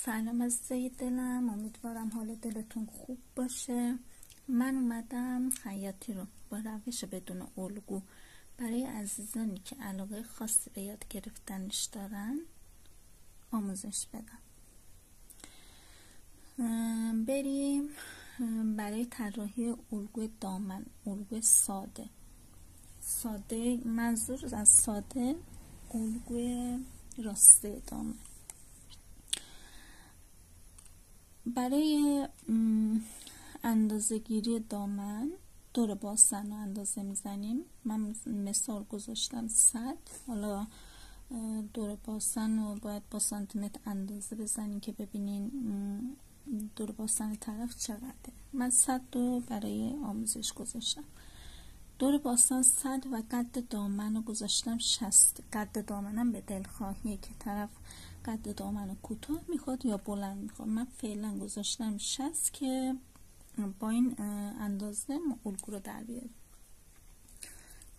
سلام عزیزای دلم، امیدوارم حال دلتون خوب باشه. من اومدم خیاطی رو با روش بدون الگو برای عزیزانی که علاقه خاصی به یاد گرفتنش دارن آموزش بدم. بریم برای طراحی الگوی دامن، الگوی ساده. منظور از ساده الگوی راسته دامن. برای اندازه گیری دامن دور باسن رو اندازه میزنیم. من مثال گذاشتم 100. حالا دور باسن رو باید با سانتیمتر اندازه بزنیم که ببینین دور باسن طرف چقدره. من 100 رو برای آموزش گذاشتم. دور باسن 100 و قد دامن رو گذاشتم 60. قد دامنم به دلخواهیه که طرف قد دامن کوتاه میخواد یا بلند میخواد. من فعلا گذاشتم 60 که با این اندازه الگو رو در بیاریم.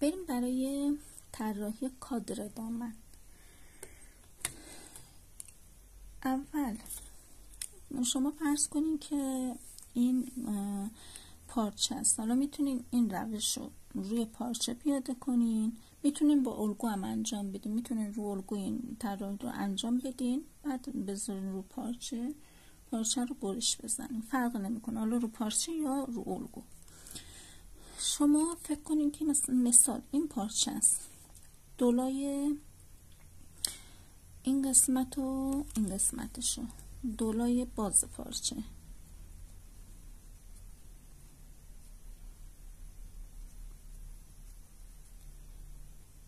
بریم برای طراحی کادر دامن. اول شما فرض کنین که این پارچه است. حالا میتونین این روش رو روی پارچه پیاده کنین، میتونین با الگو هم انجام بدین، میتونین رو الگو این طراحی رو انجام بدین، بعد بذارین رو پارچه رو برش بزنین، فرق نمیکنه حالا رو پارچه یا رو الگو. شما فکر کنین که مثال این پارچه است، دولای این قسمت و این قسمتشو، دولای باز پارچه،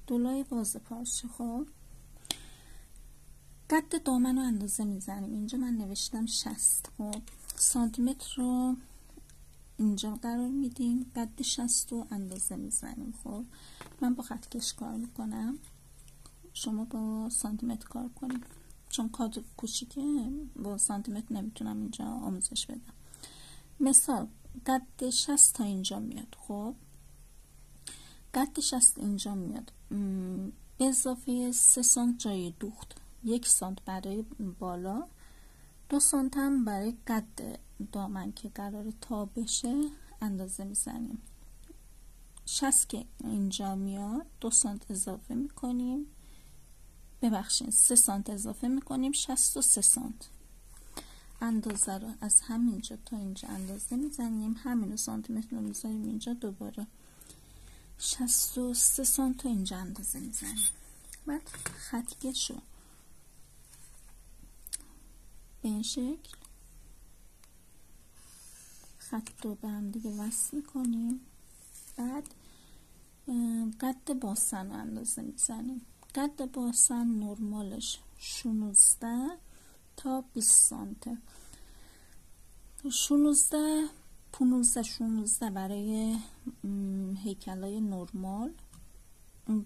دولای باز پارچه. خب قد دامن رو اندازه میزنیم. اینجا من نوشتم 60. خب سانتیمتر رو اینجا قرار میدیم، قد 60 رو اندازه میزنیم. خب من با خط کش کار میکنم، شما با سانتیمتر کار کنید چون کادر کوچیکه با سانتیمتر نمیتونم اینجا آموزش بدم. مثال قد 60 تا اینجا میاد. خب قد 60 اینجا میاد، به اضافه 3 سانت جای دوخت، 1 سانت برای بالا، 2 سانت هم برای قد دامن که قرار تا بشه اندازه میزنیم. 60 که اینجا میاد 2 سانت اضافه میکنیم، ببخشید 3 سانت اضافه میکنیم، 63 سانت. اندازه رو از همینجا تا اینجا اندازه میزنیم، همین سانتیمتر رو میذاریم اینجا، دوباره 63 سانت تا اینجا اندازه میزنیم. بعد خط کش رو به این شکل خط رو به هم دیگه وصل میکنیم. بعد قد باسن رو اندازه میزنیم. قد باسن نرمالش 16 تا 20 سانته. 16 برای هیکلای نرمال،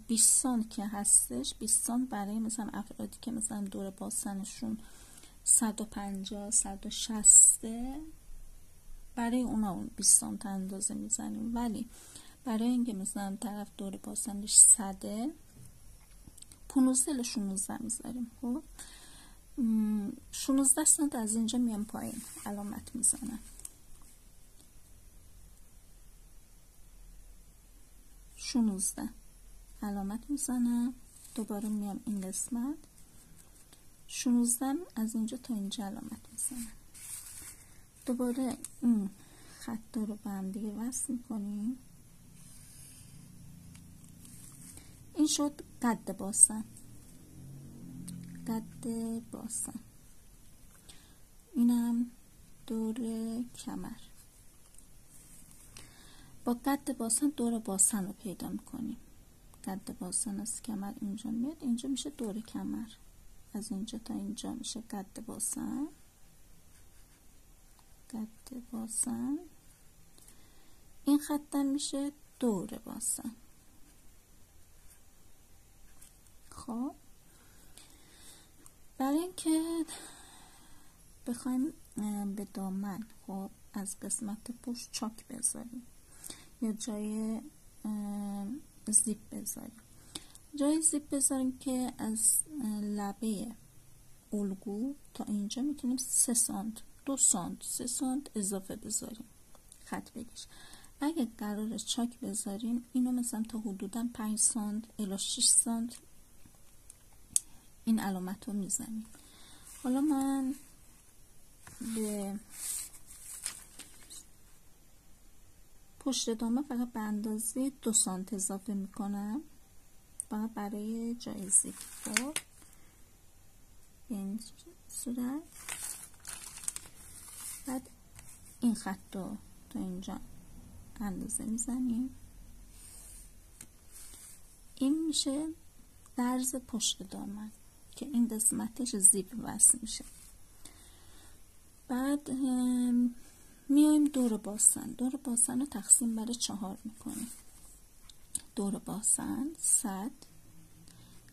20 سانت که هستش 20 سانت برای مثلا افرادی که مثلا دور باسنشون 150 160 برای اونا 20 سانت اندازه میزنیم. ولی برای اینکه مثلا طرف دور باسنش 100 15 16 میذاریم. خب 16 سانت از اینجا میام پایین علامت میزنم، 16 علامت میزنم، دوباره میام این قسمت 16 از اینجا تا اینجا علامت میزنم، دوباره این خط رو به هم دیگه وصل میکنیم. این شد قد باسن. اینم دور کمر. با قد باسن دور باسن رو پیدا میکنیم. قد باسن از کمر اینجا میاد، اینجا میشه دور کمر، از اینجا تا اینجا میشه قد باسن. این خطم میشه دور باسن. خب برای اینکه بخوایم به دامن خب از قسمت پشت چاک بذاریم یا جای زیپ بذاریم، که از لبه الگو تا اینجا میتونیم 3 سانت 2 سانت 3 سانت اضافه بذاریم خط بکش. اگه قرار چاک بذاریم اینو مثلا تا حدودا 5 سانت الی 6 سانت این علامت رو میزنیم. حالا من به پشت دامن فقط به اندازه 2 سانت اضافه میکنم فقط برای جایزی. خب به این صورت بعد این خط رو تا اینجا اندازه میزنیم. این میشه درز پشت دامن که این قسمتش زیپ وصل میشه. بعد میایم دور باسن رو تقسیم بر 4 میکنیم. دور باسن 100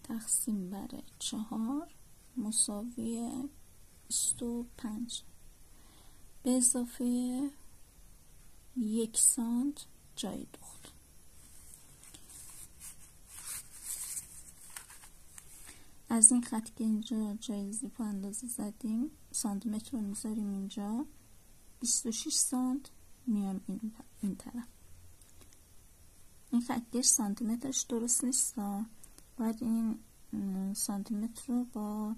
تقسیم بر 4 مساوی 25 به اضافه 1 سانت جای دوخت. از این خط که اینجا جای زیپ اندازه زدیم سانتی متر رو میذاریم اینجا 26 سانت میایم این طرف. این خطکش سانتی مترش درست نیست، باید این سانتی متر رو با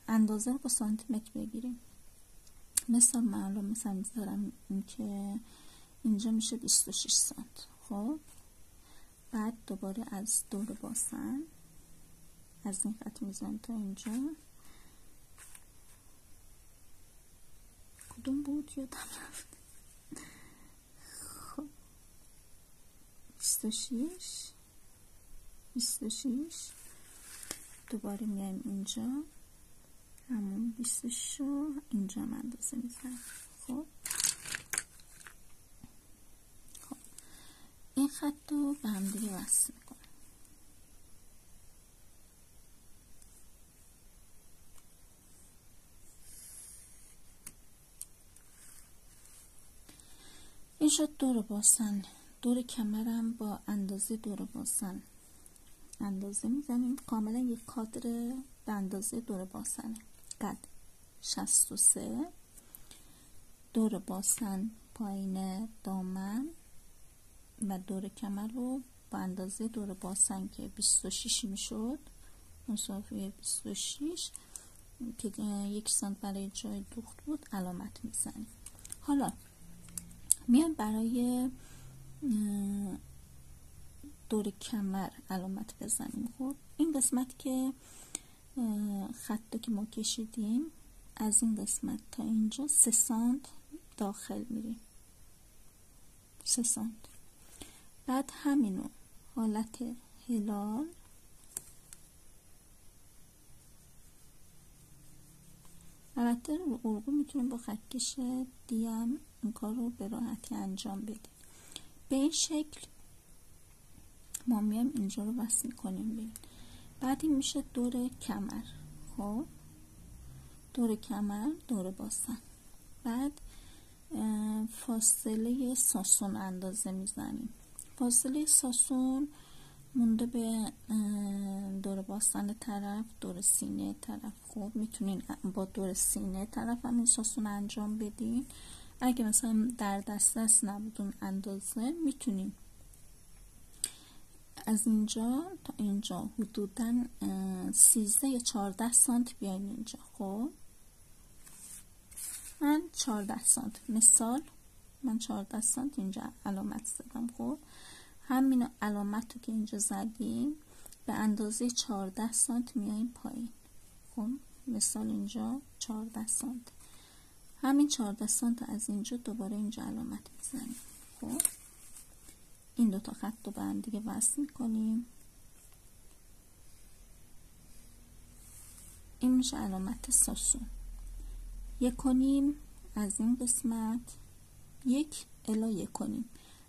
اندازه رو با سانتی متر بگیریم. مثلا معلوم مثلا میذارم این که اینجا میشه 26 سانت. خب بعد دوباره از دور باسن از این خط میزنم تا اینجا کدوم بود یادم رفت. خب 26 دوباره میایم اینجا همون 26 رو اینجا هم اندازه میزنم. خب این خط رو به هم دیگه وصل میکنم. این شد دور باسن. دور کمرم با اندازه دور باسن اندازه میزنیم. کاملا یک کادر به اندازه دور باسنه. قد 63 دور باسن پایین دامن و دور کمر رو با اندازه دور باسن که 26 میشد مساوی 26 که 1 سانت برای جای دوخت بود علامت میزنیم. حالا میام برای دور کمر علامت بزنیم. خب این قسمت که خطی که ما کشیدیم از این قسمت تا اینجا 3 سانت داخل میریم 3 سانت. بعد همینو حالت هلال البته رو الگو میتونیم با خطکش دیم این کار رو به راحتی انجام بدیم. به این شکل ما میایم اینجا رو وصل میکنیم. ببین بعد این میشه دور کمر. خب دور کمر دور باسن. بعد فاصله ساسون اندازه میزنیم. فاصله ساسون مونده به دور باسن طرف دور سینه طرف. خب میتونین با دور سینه طرف هم این ساسون انجام بدین. اگه مثلا در دسترس نبودون اندازه میتونین از اینجا تا اینجا حدوداً 13 یا 14 سانت بیاین اینجا. خب من 14 سانت مثال من 14 سانت اینجا علامت زدم. خب همین علامت رو که اینجا زدیم به اندازه 14 سانت میاییم پایین. خب مثال اینجا 14 سانت همین 14 سانت از اینجا دوباره اینجا علامت میزنیم. خب این دوتا خط رو به هم دیگه وصل میکنیم. این میشه علامت ساسون. 1.5 از این قسمت 1 الی 1.5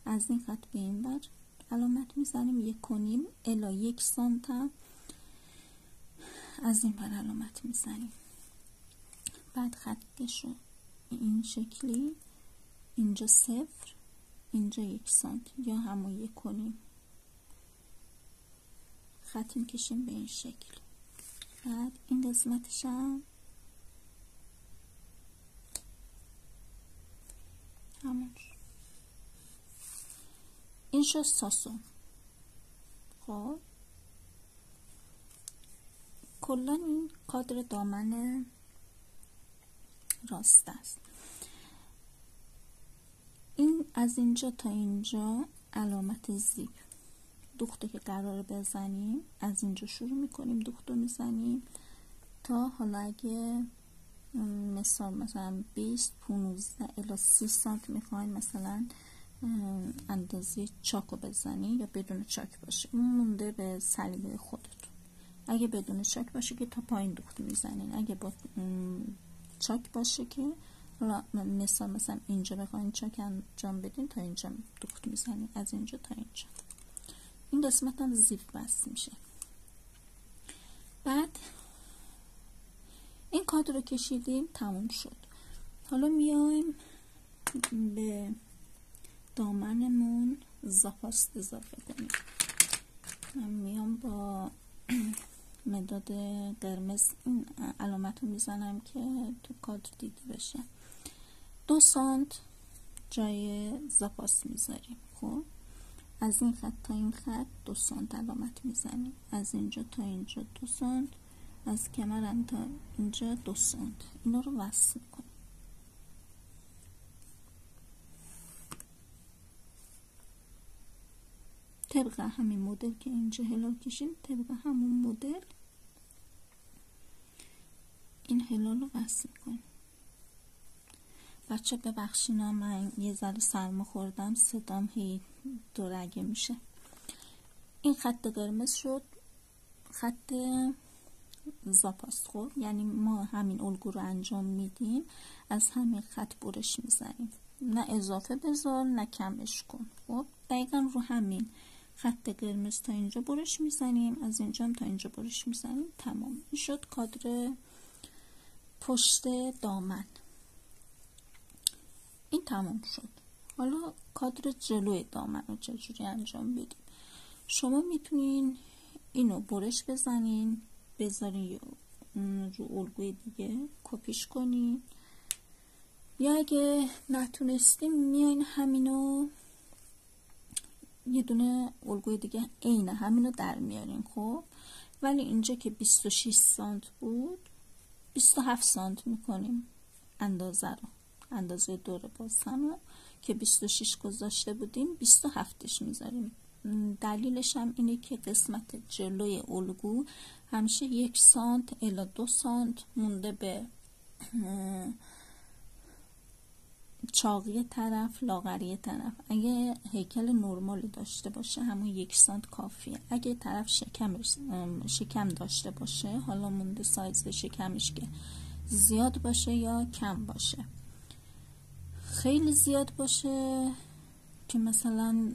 از این خط به این بر علامت میزنیم. 1.5 الی 1 سانت از این بر علامت میزنیم. بعد خطکش رو این شکلی اینجا 0 اینجا 1 سانت یا همون 1.5 خط میکشیم به این شکل. بعد این قسمتشم همون این شد ساسون. خب کلا این کادر دامن راست است. این از اینجا تا اینجا علامت زیپ دوخته که قراره بزنیم، از اینجا شروع میکنیم دوخت رو میزنیم تا حالا اگه مثلا 20 15 الی 30 سانت میخواین مثلا اندازه چاک رو بزنی یا بدون چاک باشه، اون مونده به سلیقه خودتون. اگه بدون چاک باشه که تا پایین دوخت میزنین، اگه با چاک باشه که حالا مثلا اینجا بخواین چاک انجام بدین تا اینجا دوخت میزنین، از اینجا تا اینجا. این قسمت هم زیپ بست میشه. بعد این کادر رو کشیدیم تموم شد. حالا میایم به دامنمون زاپاست اضافه کنیم. من میام با مداد قرمز این علامت رو میزنم که تو کادر دیده بشه. 2 سانت جای زاپاست میذاریم. خب از این خط تا این خط 2 سانت علامت میزنیم، از اینجا تا اینجا 2 سانت، از کمرم تا اینجا 2 سانت. اینا رو وصل میکنیم. طبق همین مدل که اینجا هلال کشیم، طبق همون مدل این هلال رو وصل میکنیم. بچه ببخشینا من یه ذره سرما خوردم، صدام هی دورگه میشه. این خط قرمز شد خط زاپاست. خب یعنی ما همین الگو رو انجام میدیم، از همین خط برش میزنیم، نه اضافه بذار نه کمش کن. خب دقیقا رو همین خط قرمز تا اینجا برش میزنیم، از اینجا هم تا اینجا برش میزنیم. تمام. این شد کادر پشت دامن. این تمام شد. حالا کادر جلوی دامن رو چجوری انجام بدیم؟ شما میتونین اینو برش بزنین، بذارین رو الگوی دیگه کپیش کنین، یا اگه نتونستیم میاین همینو یه دونه الگوی دیگه عین همینو در میارین. خب ولی اینجا که 26 سانت بود 27 سانت میکنیم اندازه دور بازن رو که 26 گذاشته بودیم 27ش میذاریم. دلیلش هم اینه که قسمت جلوی الگو همیشه 1 سانت الی 2 سانت مونده به چاقی طرف لاغری طرف. اگه هیکل نرمالی داشته باشه همون 1 سانت کافیه. اگه طرف شکم داشته باشه، حالا مونده سایز شکمش که زیاد باشه یا کم باشه. خیلی زیاد باشه که مثلا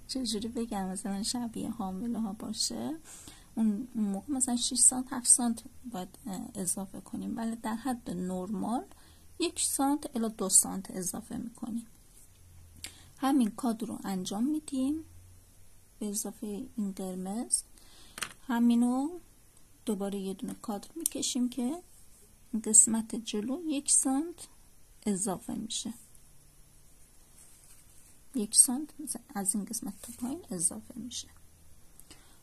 چجوری بگم، مثلا شبیه حامله ها باشه، اون موقع مثلا 6 سانت 7 سانت باید اضافه کنیم، ولی در حد نرمال 1 سانت الی 2 سانت اضافه میکنیم. همین کادر رو انجام میدیم به اضافه این قرمز. همینو دوباره یه دونه کادر میکشیم که قسمت جلو 1 سانت اضافه میشه. 1 سانت از این قسمت تا پایین اضافه میشه.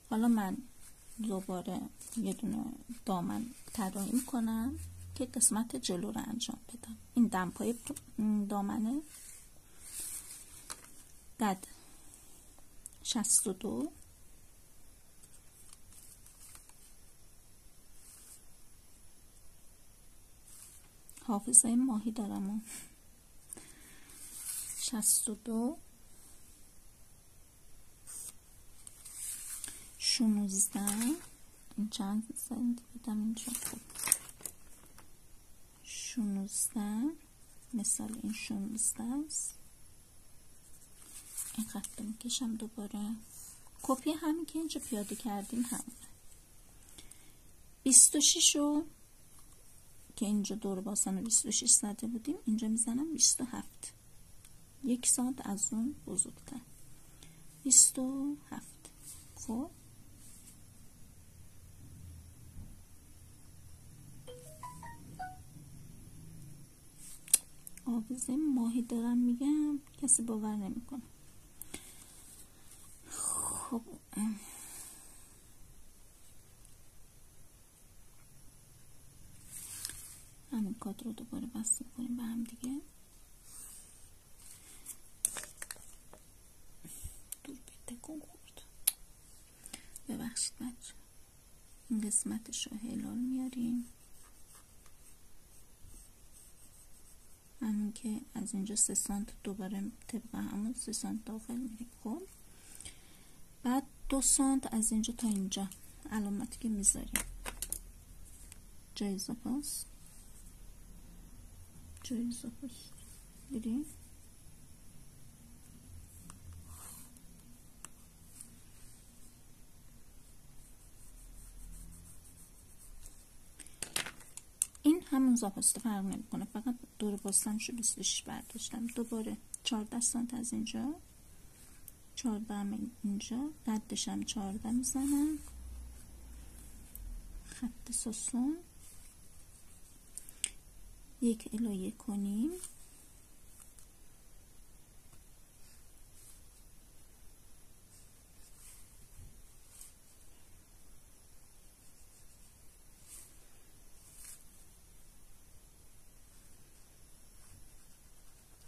حالا من دوباره یه دونه دامن طراحی میکنم که قسمت جلو رو انجام بدم. این دمپای دامنه قد 62 حافظه ماهی دارم 62 16 این چند سنتی بدم اینجا. خوب 16 مثال این 16 است. این خط رو میکشم دوباره کپی همین که اینجا پیاده کردیم همونه. 26 رو که اینجا دور باسن 26 زده بودیم اینجا میزنم 27. 1 سانت از اون بزرگتر 27. خب حافظه ماهی دارم میگم کسی باور نمیکنه. خب همین کادر رو دوباره وصل کنیم به هم دیگه. دور به تکون خورد، ببخشید بچه. این قسمتش رو هلال میاریم، همین که از اینجا 3 سانت دوباره طبق همون 3 سانت داخل میریم. خب بعد 2 سانت از اینجا تا اینجا علامتی که میذاریم جای اضافه است، جای اضافه است دیدیم. این همون زاپاسته فرق نمیکنه، فقط دور باستنشو 26 برداشتم. دوباره 14 سانت از اینجا، 14 اینجا، قدشم 14 میزنم، خط ساسون 1 الی 1 و نیم،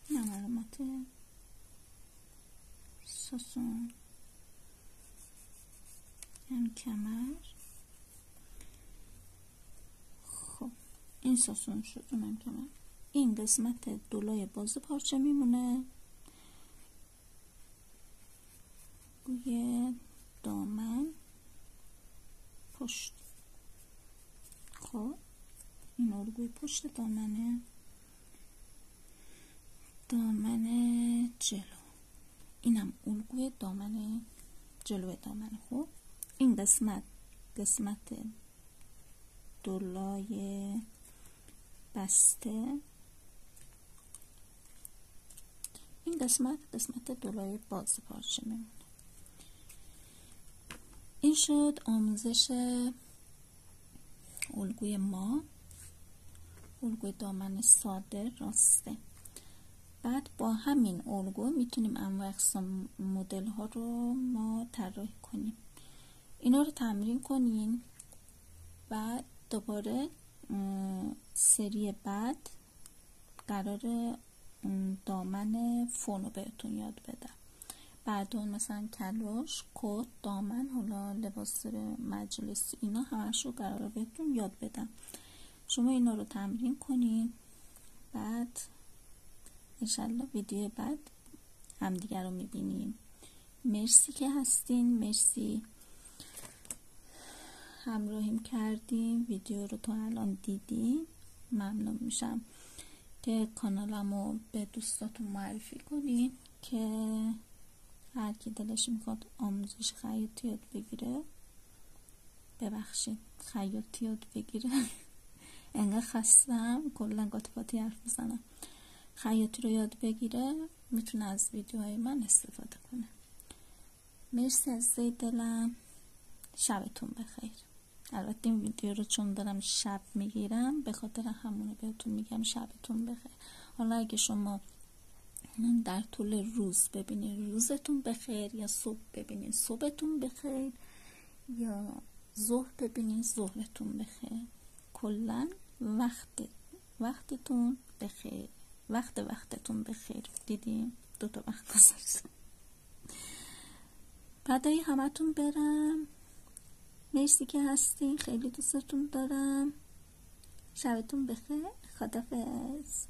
علامت ساسون، هم کمر. خب این ساسون شد، اونم کمر. این قسمت دولای باز پارچه میمونه روی دامن پشت. خب این الگوی پشت دامنه، دامن جلو، اینم الگوی دامن جلوی دامن. خب این قسمت دولای بسته، این قسمت دولای باز پارچه میمونه. این شد آموزش الگوی ما، الگوی دامن ساده راسته. بعد با همین الگو میتونیم انواع اقسام مدل ها رو ما طراحی کنیم. اینا رو تمرین کنین، بعد دوباره سری بعد قرار دامن فونو بهتون یاد بدم. بعد اون مثلا کلوش، کت، دامن، حالا لباس مجلسی، اینا همش رو قرار بهتون یاد بدم. شما اینا رو تمرین کنین، بعد انشالله ویدیو بعد همدیگر رو میبینیم. مرسی که هستین، مرسی همراهیم کردیم، ویدیو رو تا الان دیدین. ممنون میشم که کانالمو به دوستاتون معرفی کنین که هر کی دلش میخواد آموزش خیاطی یاد بگیره، ببخشید خیاطی یاد بگیره انقدر خستم کلا قاطی حرف میزنم، خیاطی رو یاد بگیره میتونه از ویدیوهای من استفاده کنه. مرسی از دلم، شبتون بخیر. البته این ویدیو رو چون دارم شب میگیرم به خاطر همونه بهتون میگم شبتون بخیر. حالا اگه شما در طول روز ببینید روزتون بخیر، یا صبح ببینید صبحتون بخیر، یا ظهر ببینید ظهرتون بخیر. کلا وقتتون بخیر، وقتتون بخیر. دیدیم 2 تا وقت گذاشتم. بعدای همتون برم. مرسی که هستین، خیلی دوستتون دارم. شبتون بخیر، خداحافظ.